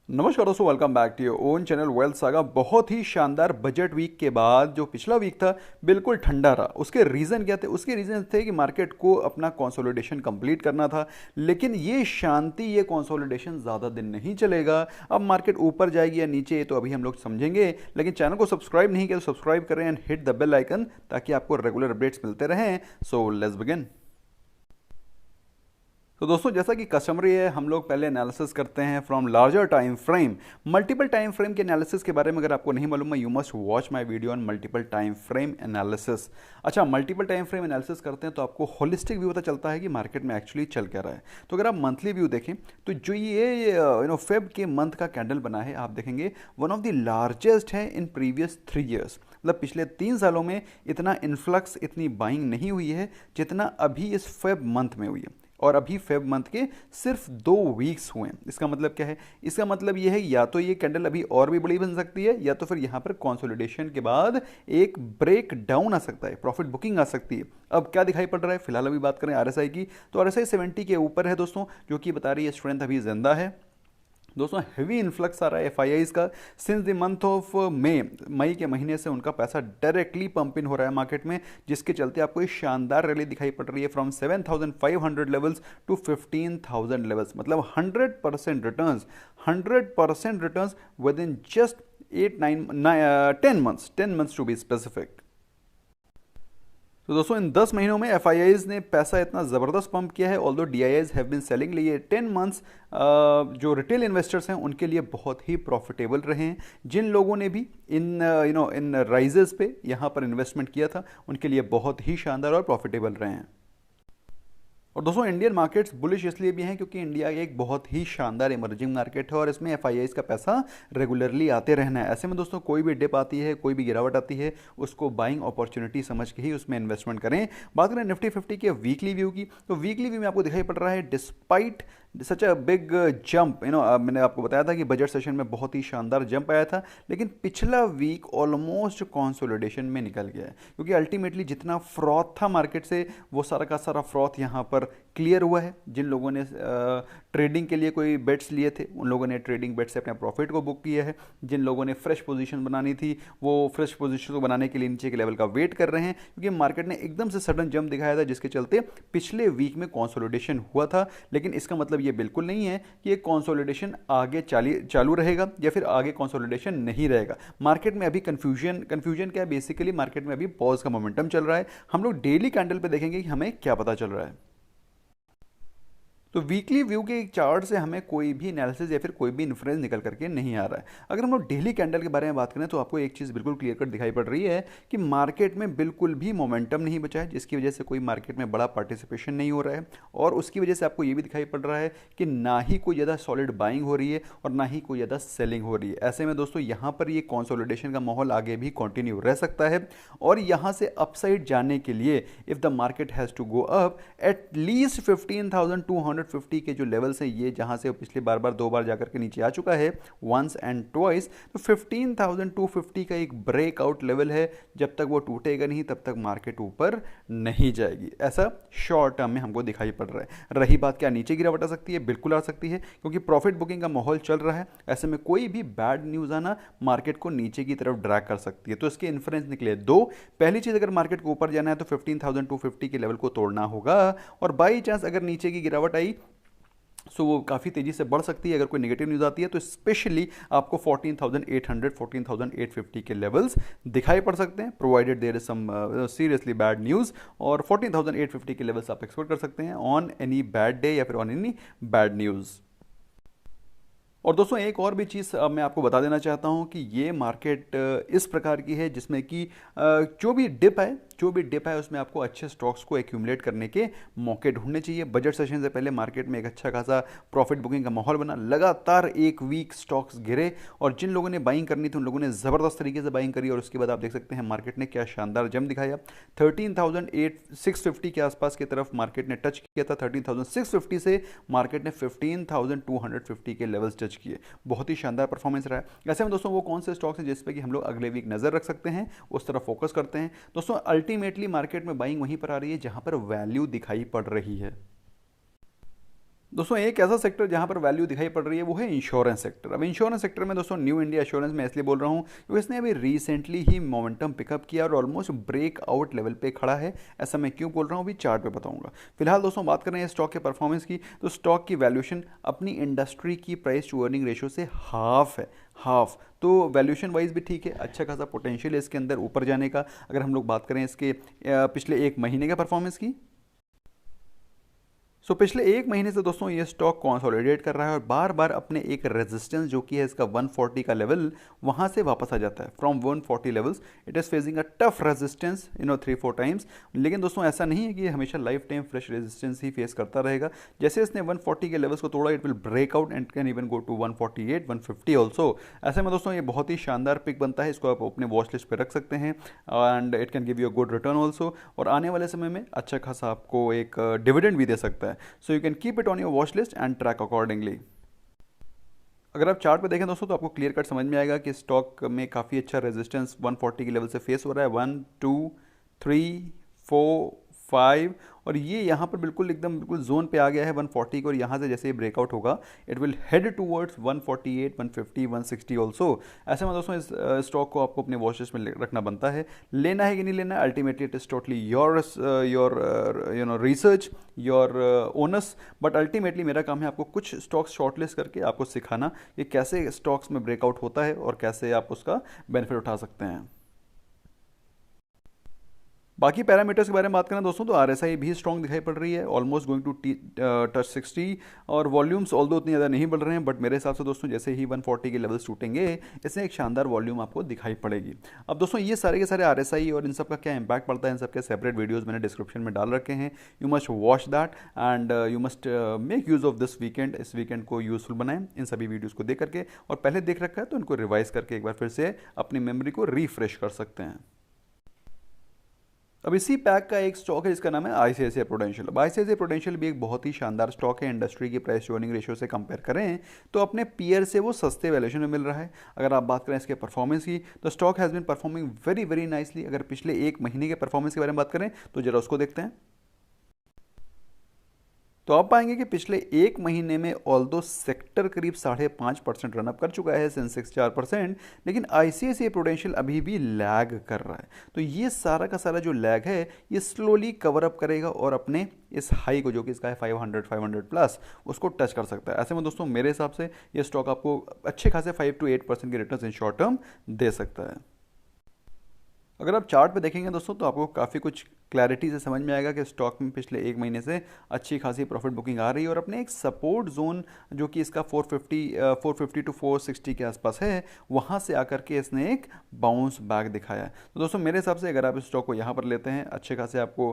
नमस्कार दोस्तों, welcome back to your own channel Wealth Saga. बहुत ही शानदार बजट वीक के बाद जो पिछला वीक था बिल्कुल ठंडा रहा। उसके रीज़न क्या थे? उसके रीज़न थे कि मार्केट को अपना कंसोलिडेशन कंप्लीट करना था। लेकिन ये शांति, ये कंसोलिडेशन ज़्यादा दिन नहीं चलेगा। अब मार्केट ऊपर जाएगी या नीचे, तो अभी हम लोग समझेंगे। लेकिन चैनल को सब्सक्राइब नहीं किया तो सब्सक्राइब करें and hit the bell icon, ताकि आपको रेगुलर अपडेट्स मिलते रहें। So let's begin. तो दोस्तों, जैसा कि कस्टमरी है, हम लोग पहले एनालिसिस करते हैं from larger time frame. Multiple time frame के एनालिसिस के बारे में अगर आपको नहीं मालूम है, you must watch my video on multiple time frame analysis. अच्छा, मल्टीपल टाइम फ्रेम एनालिसिस करते हैं तो आपको होलिस्टिक व्यू पता चलता है कि मार्केट में एक्चुअली चल क्या रहा है। तो अगर आप मंथली व्यू देखें तो जो ये फेब के मंथ का कैंडल बना है, आप देखेंगे वन ऑफ द लार्जेस्ट है इन प्रीवियस 3 ईयर्स। मतलब पिछले 3 सालों में इतना इन्फ्लक्स, इतनी बाइंग नहीं हुई है जितना अभी इस फेब मंथ में हुई है। और अभी फेब मंथ के सिर्फ 2 वीक्स हुए हैं। इसका मतलब क्या है? इसका मतलब ये है, या तो ये कैंडल अभी और भी बड़ी बन सकती है, या तो फिर यहाँ पर कंसोलिडेशन के बाद एक ब्रेक डाउन आ सकता है, प्रॉफिट बुकिंग आ सकती है। अब क्या दिखाई पड़ रहा है? फिलहाल अभी बात करें आरएसआई की, तो आरएसआई 70 के ऊपर है दोस्तों, जो कि बता रही है स्ट्रेंथ अभी जिंदा है। दोस्तों, हेवी इन्फ्लक्स आ रहा है एफआईआईज का। Since the month of May के महीने से उनका पैसा डायरेक्टली पंप इन हो रहा है मार्केट में, जिसके चलते आपको एक शानदार रैली दिखाई पड़ रही है फ्रॉम 7,500 लेवल्स टू 15,000 लेवल्स। मतलब 100% returns, 100% returns with in just 8 9 10 months, 10 months to be specific. तो दोस्तों, इन 10 महीनों में एफ ने पैसा इतना ज़बरदस्त पंप किया है। Although D I eyes have been selling, लिए 10 मंथ्स जो रिटेल इन्वेस्टर्स हैं उनके लिए बहुत ही प्रॉफिटेबल रहे हैं। जिन लोगों ने भी इन इन राइजेस पे यहाँ पर इन्वेस्टमेंट किया था, उनके लिए बहुत ही शानदार और प्रॉफिटेबल रहे हैं। और दोस्तों, इंडियन मार्केट्स बुलिश इसलिए भी हैं क्योंकि इंडिया एक बहुत ही शानदार इमर्जिंग मार्केट है और इसमें एफआईआईज का पैसा रेगुलरली आते रहना है। ऐसे में दोस्तों, कोई भी डिप आती है, कोई भी गिरावट आती है, उसको बाइंग अपॉर्चुनिटी समझ के ही उसमें इन्वेस्टमेंट करें। बात करें निफ्टी 50 के वीकली व्यू की, तो वीकली व्यू में आपको दिखाई पड़ रहा है despite such a big jump, मैंने आपको बताया था कि बजट सेशन में बहुत ही शानदार जंप आया था, लेकिन पिछला वीक ऑलमोस्ट कंसोलिडेशन में निकल गया है। क्योंकि अल्टीमेटली जितना फ्रॉथ था मार्केट से, वो सारा का सारा फ्रॉथ यहाँ पर क्लियर हुआ है। जिन लोगों ने ट्रेडिंग के लिए कोई बेट्स लिए थे, उन लोगों ने ट्रेडिंग बेट से अपने प्रॉफिट को बुक किया है। जिन लोगों ने फ्रेश पोजीशन बनानी थी, वो फ्रेश पोजीशन को बनाने के लिए नीचे के लेवल का वेट कर रहे हैं, क्योंकि मार्केट ने एकदम से सडन जंप दिखाया था, जिसके चलते पिछले वीक में कंसोलिडेशन हुआ था। लेकिन इसका मतलब ये बिल्कुल नहीं है कि ये कंसोलिडेशन आगे चालू रहेगा या फिर आगे कंसोलिडेशन नहीं रहेगा। मार्केट में अभी कंफ्यूजन क्या है? बेसिकली मार्केट में अभी पॉज का मोमेंटम चल रहा है। हम लोग डेली कैंडल पे देखेंगे कि हमें क्या पता चल रहा है। तो वीकली व्यू के एक चार्ट से हमें कोई भी एनालिसिस या फिर कोई भी इन्फ्लुएंस निकल करके नहीं आ रहा है। अगर हम लोग डेली कैंडल के बारे में बात करें तो आपको एक चीज़ बिल्कुल क्लियर कट दिखाई पड़ रही है कि मार्केट में बिल्कुल भी मोमेंटम नहीं बचा है, जिसकी वजह से कोई मार्केट में बड़ा पार्टिसिपेशन नहीं हो रहा है। और उसकी वजह से आपको ये भी दिखाई पड़ रहा है कि ना ही कोई ज़्यादा सॉलिड बाइंग हो रही है और ना ही कोई ज़्यादा सेलिंग हो रही है। ऐसे में दोस्तों, यहाँ पर ये कंसोलिडेशन का माहौल आगे भी कंटिन्यू रह सकता है। और यहाँ से अपसाइड जाने के लिए if the market has to go up at least 15,250 के जो लेवल्स हैं, ये जहां से पिछले बार 2 बार जाकर के नीचे आ चुका है, वंस एंड ट्वाइस, तो 15,250 का एक ब्रेकआउट लेवल है। जब तक वो टूटेगा नहीं, तब तक मार्केट ऊपर नहीं जाएगी। ऐसा शॉर्ट टर्म में हमको दिखाई पड़ रहा है। रही बात क्या नीचे गिरावट आ सकती है? बिल्कुल आ सकती है, क्योंकि प्रॉफिट बुकिंग का माहौल चल रहा है। ऐसे में कोई भी बैड न्यूज़ आना मार्केट को नीचे की तरफ ड्रैग कर सकती है। तो इसके इन्फ्लुएंस निकले दो। पहली चीज़, अगर मार्केट को ऊपर जाना है तो 15,250 के लेवल को तोड़ना होगा। और बाई चांस अगर नीचे की गिरावट आई, सो वो काफ़ी तेज़ी से बढ़ सकती है। अगर कोई नेगेटिव न्यूज़ आती है तो स्पेशली आपको 14,800 14,850 के लेवल्स दिखाई पड़ सकते हैं, provided there is some seriously bad news. और 14,850 के लेवल्स आप एक्सपेक्ट कर सकते हैं ऑन एनी बैड डे या फिर ऑन एनी बैड न्यूज़। और दोस्तों, एक और भी चीज़ मैं आपको बता देना चाहता हूं कि ये मार्केट इस प्रकार की है जिसमें कि जो भी डिप है उसमें आपको अच्छे स्टॉक्स को एक्यूमुलेट करने के मौके ढूंढने चाहिए। बजट सेशन से पहले मार्केट में एक अच्छा खासा प्रॉफिट बुकिंग का माहौल बना, लगातार एक वीक स्टॉक्स गिरे और जिन लोगों ने बाइंग करनी थी उन लोगों ने ज़बरदस्त तरीके से बाइंग करी। और उसके बाद आप देख सकते हैं मार्केट ने क्या शानदार जंप दिखाया। 13,650 के आसपास की तरफ मार्केट ने टच किया था। 13,650 से मार्केट ने 15,250 के लेवल्स टच किए। बहुत ही शानदार परफॉर्मेंस रहा है। ऐसे में दोस्तों, वो कौन से स्टॉक्स हैं जिस पे कि हम लोग अगले वीक नज़र रख सकते हैं, उस तरफ फोकस करते हैं। दोस्तों, अल्टीमेटली मार्केट में बाइंग वहीं पर आ रही है जहां पर वैल्यू दिखाई पड़ रही है। दोस्तों एक ऐसा सेक्टर जहां पर वैल्यू दिखाई पड़ रही है वो है इंश्योरेंस सेक्टर। अब इंश्योरेंस सेक्टर में दोस्तों न्यू इंडिया एश्योरेंस में इसलिए बोल रहा हूँ क्योंकि इसने अभी रिसेंटली ही मोमेंटम पिकअप किया और ऑलमोस्ट ब्रेक आउट लेवल पे खड़ा है। ऐसा मैं क्यों बोल रहा हूँ अभी चार्ट पे बताऊंगा। फिलहाल दोस्तों बात कर रहे हैं स्टॉक के परफॉर्मेंस की, तो स्टॉक की वैल्यूएशन अपनी इंडस्ट्री की प्राइस टू अर्निंग रेशियो से हाफ है, हाफ। तो वैल्यूएशन वाइज भी ठीक है, अच्छा खासा पोटेंशियल है इसके अंदर ऊपर जाने का। अगर हम लोग बात करें इसके पिछले एक महीने के परफॉर्मेंस की, पिछले एक महीने से दोस्तों ये स्टॉक कंसोलिडेट कर रहा है और बार बार अपने एक रेजिस्टेंस जो कि है इसका 140 का लेवल, वहां से वापस आ जाता है। From 140 levels it is facing a tough resistance 3-4 times. लेकिन दोस्तों ऐसा नहीं है कि ये हमेशा लाइफ टाइम फ्रेश रेजिस्टेंस ही फेस करता रहेगा। जैसे इसने 140 के लेवल्स को तोड़ा, it will break out and can even go to 148 150 also. ऐसे में दोस्तों ये बहुत ही शानदार पिक बनता है, इसको आप अपने वॉच लिस्ट पर रख सकते हैं and it can give you a good return also, और आने वाले समय में अच्छा खासा आपको एक डिविडेंड भी दे सकता है। So you can keep it on your watch list and track accordingly. अगर आप चार्ट पे देखें दोस्तों तो आपको क्लियर कट समझ में आएगा कि स्टॉक में काफ़ी अच्छा रेजिस्टेंस 140 के लेवल से फेस हो रहा है। 1 2 3 4 5 और ये यहाँ पर बिल्कुल एकदम बिल्कुल जोन पे आ गया है 140 को, और यहाँ से जैसे ये ब्रेकआउट होगा it will head towards 148 150 160 also. ऐसे में दोस्तों इस स्टॉक को आपको अपने वॉच लिस्ट में रखना बनता है। लेना है कि नहीं लेना है, ultimately it is totally your research, your owners, but ultimately मेरा काम है आपको कुछ स्टॉक्स शॉर्टलिस्ट करके आपको सिखाना कि कैसे स्टॉक्स में ब्रेकआउट होता है और कैसे आप उसका बेनिफिट उठा सकते हैं। बाकी पैरामीटर्स के बारे में बात करें दोस्तों तो आरएसआई भी स्ट्रॉन्ग दिखाई पड़ रही है, ऑलमोस्ट गोइंग टू टच 60, और वॉल्यूम्स ऑल्दो उतनी ज़्यादा नहीं बढ़ रहे हैं, बट मेरे हिसाब से दोस्तों जैसे ही 140 के लेवल्स टूटेंगे इसमें एक शानदार वॉल्यूम आपको दिखाई पड़ेगी। अब दोस्तों ये सारे के सारे आरएसआई और इन सब का क्या इंपैक्ट पड़ता है, इन सब के सेपरेट वीडियोज़ मैंने डिस्क्रिप्शन में डाल रखे हैं। You must watch that and you must make use of this weekend. इस वीकेंड को यूजफुल बनाएं इन सभी वीडियोज़ को देख करके, और पहले देख रखा है तो इनको रिवाइज करके एक बार फिर से अपनी मेमोरी को रिफ्रेश कर सकते हैं। अब इसी पैक का एक स्टॉक है जिसका नाम है आईसीआईसीआई प्रूडेंशियल। अब आईसीआईसीआई प्रूडेंशियल भी एक बहुत ही शानदार स्टॉक है। इंडस्ट्री की प्राइस टू अर्निंग रेशियो से कंपेयर करें तो अपने पीयर से वो सस्ते वैल्यूएशन में मिल रहा है। अगर आप बात करें इसके परफॉर्मेंस की तो stock has been performing very very nicely. अगर पिछले एक महीने के परफॉर्मेंस के बारे में बात करें तो जरा उसको देखते हैं। तो आप पाएंगे कि पिछले एक महीने में ऑल्दो सेक्टर करीब 5.5% रनअप कर चुका है, सेंसेक्स 4%, लेकिन आईसीआईसीआई प्रूडेंशियल अभी भी लैग कर रहा है। तो ये सारा का सारा जो लैग है ये स्लोली कवर अप करेगा और अपने इस हाई को जो कि इसका है 500 प्लस उसको टच कर सकता है। ऐसे में दोस्तों मेरे हिसाब से ये स्टॉक आपको अच्छे खासे 5 to 8% के रिटर्न इन शॉर्ट टर्म दे सकता है। अगर आप चार्ट पे देखेंगे दोस्तों तो आपको काफ़ी कुछ क्लैरिटी से समझ में आएगा कि स्टॉक में पिछले एक महीने से अच्छी खासी प्रॉफिट बुकिंग आ रही है और अपने एक सपोर्ट जोन जो कि इसका 450 टू 460 के आसपास है, वहाँ से आकर के इसने एक बाउंस बैक दिखाया है। तो दोस्तों मेरे हिसाब से अगर आप इस स्टॉक को यहाँ पर लेते हैं अच्छे खासे आपको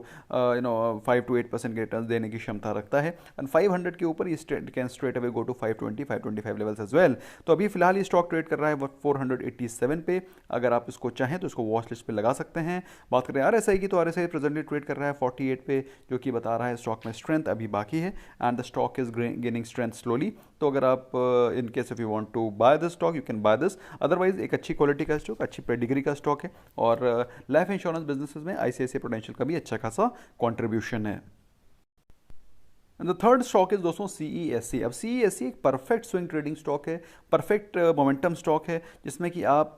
5 to 8% के रिटर्न देने की क्षमता रखता है, एंड 500 के ऊपर ये can straight away go to 525 levels as well. तो अभी फिलहाल ये स्टॉक ट्रेड कर रहा है 487 पे। अगर आप इसको चाहें तो इसको वॉच लिस्ट पे लगा सकते हैं। बात करें आरएसआई की तो आरएसआई प्रेजेंटली ट्रेड कर रहा है 48 पे, जो कि बता रहा है स्टॉक में स्ट्रेंथ अभी बाकी है and the stock is gaining strength slowly. तो अगर आप in case if you want to buy this stock you can buy this. Otherwise एक अच्छी क्वालिटी का स्टॉक, अच्छी पेडिग्री का स्टॉक है, और लाइफ इंश्योरेंस बिजनेसेस में आईसीआईसीआई प्रूडेंशियल का भी अच्छा खासा कॉन्ट्रीब्यूशन है। द थर्ड स्टॉक इज दोस्तों सीईएससी। अब सीईएससी एक परफेक्ट स्विंग ट्रेडिंग स्टॉक है, परफेक्ट मोमेंटम स्टॉक है, जिसमें कि आप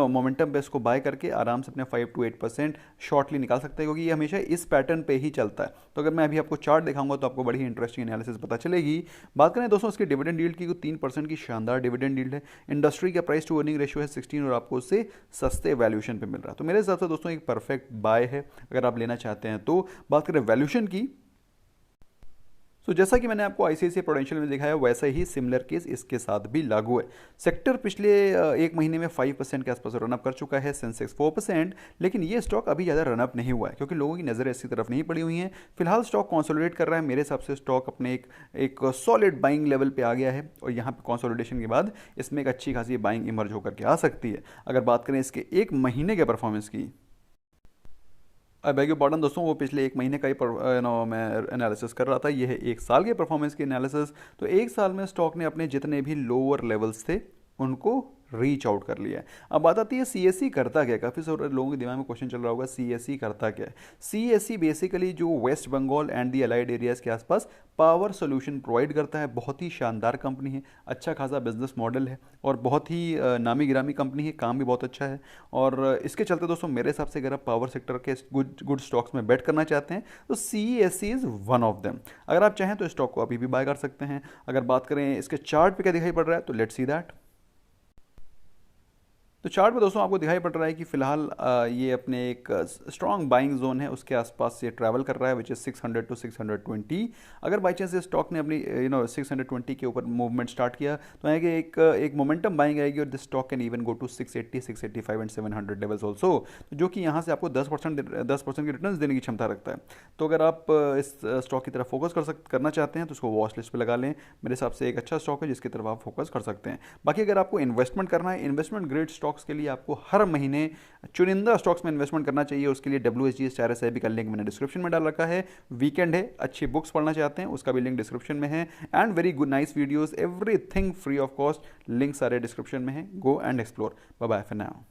मोमेंटम पे इसको बाय करके आराम से अपने 5 to 8% शॉर्टली निकाल सकते हैं, क्योंकि ये हमेशा इस पैटर्न पे ही चलता है। तो अगर मैं अभी आपको चार्ट दिखाऊंगा तो आपको बड़ी इंटरेस्टिंग एनालिसिस पता चलेगी। बात करें दोस्तों इसकी डिविडेंड यील्ड की, 3% की शानदार डिविडेंड यील्ड है। इंडस्ट्री का प्राइस टू अर्निंग रेशियो है 16 और आपको उससे सस्ते वैल्यूएशन पे मिल रहा है। तो मेरे हिसाब से दोस्तों एक परफेक्ट बाय है अगर आप लेना चाहते हैं तो। बात करें वैल्यूएशन की तो जैसा कि मैंने आपको आईसीआईसीआई प्रूडेंशियल में दिखाया वैसा ही सिमिलर केस इसके साथ भी लागू है। सेक्टर पिछले एक महीने में 5% के आसपास रनअप कर चुका है, सेंसेक्स 4%, लेकिन ये स्टॉक अभी ज़्यादा रनअप नहीं हुआ है क्योंकि लोगों की नज़रें इसकी तरफ नहीं पड़ी हुई हैं। फिलहाल स्टॉक कंसोलिडेट कर रहा है। मेरे हिसाब से स्टॉक अपने एक सॉलिड बाइंग लेवल पर आ गया है और यहाँ पर कंसोलिडेशन के बाद इसमें एक अच्छी खासी बाइंग इमर्ज होकर के आ सकती है। अगर बात करें इसके एक महीने के परफॉर्मेंस की, आई बैग यू पार्डन दोस्तों, वो पिछले एक महीने का ही मैं एनालिसिस कर रहा था। ये है एक साल के परफॉर्मेंस की एनालिसिस। तो एक साल में स्टॉक ने अपने जितने भी लोअर लेवल्स थे उनको रीच आउट कर लिया है। अब बात आती है CSE करता क्या है। काफ़ी सारे लोगों के दिमाग में क्वेश्चन चल रहा होगा CSE करता क्या है। CSE बेसिकली जो West Bengal and the allied areas के आसपास पावर सोल्यूशन प्रोवाइड करता है। बहुत ही शानदार कंपनी है, अच्छा खासा बिजनेस मॉडल है और बहुत ही नामी गिरामी कंपनी है, काम भी बहुत अच्छा है। और इसके चलते दोस्तों मेरे हिसाब से अगर आप पावर सेक्टर के गुड गुड स्टॉक्स में बेट करना चाहते हैं तो CSE is one of them. अगर आप चाहें तो स्टॉक को अभी भी बाय कर सकते हैं। अगर बात करें इसके चार्ट पे क्या दिखाई पड़ रहा है तो लेट्स सी दैट। तो चार्ट में दोस्तों आपको दिखाई पड़ रहा है कि फिलहाल ये अपने एक स्ट्रॉन्ग बाइंग जोन है उसके आसपास से ट्रैवल कर रहा है, विच इज 600 टू 620। अगर बाई चांस स्टॉक ने अपनी 620 के ऊपर मूवमेंट स्टार्ट किया तो आएगी एक मोमेंटम बाइंग आएगी और this stock can even go to 680, 685 and 700 levels also, जो कि यहाँ से आपको 10% की रिटर्न देने की क्षमता रखता है। तो अगर आप इस स्टॉक की तरफ फोकस करना चाहते हैं तो उसको वॉच लिस्ट पर लगा लें। मेरे हिसाब से एक अच्छा स्टॉक है जिसकी तरफ आप फोकस कर सकते हैं। बाकी अगर आपको इन्वेस्टमेंट करना है, इन्वेस्टमेंट ग्रेड स्टॉक्स के लिए आपको हर महीने चुनिंदा स्टॉक्स में इन्वेस्टमेंट करना चाहिए। उसके लिए WSGS RSI का लिंक मैंने डिस्क्रिप्शन में डाल रखा है। वीकेंड है, अच्छी बुक्स पढ़ना चाहते हैं उसका भी लिंक डिस्क्रिप्शन में है। And very good nice videos, everything free of cost, link सारे डिस्क्रिप्शन में है। Go and explore. Bye bye for now.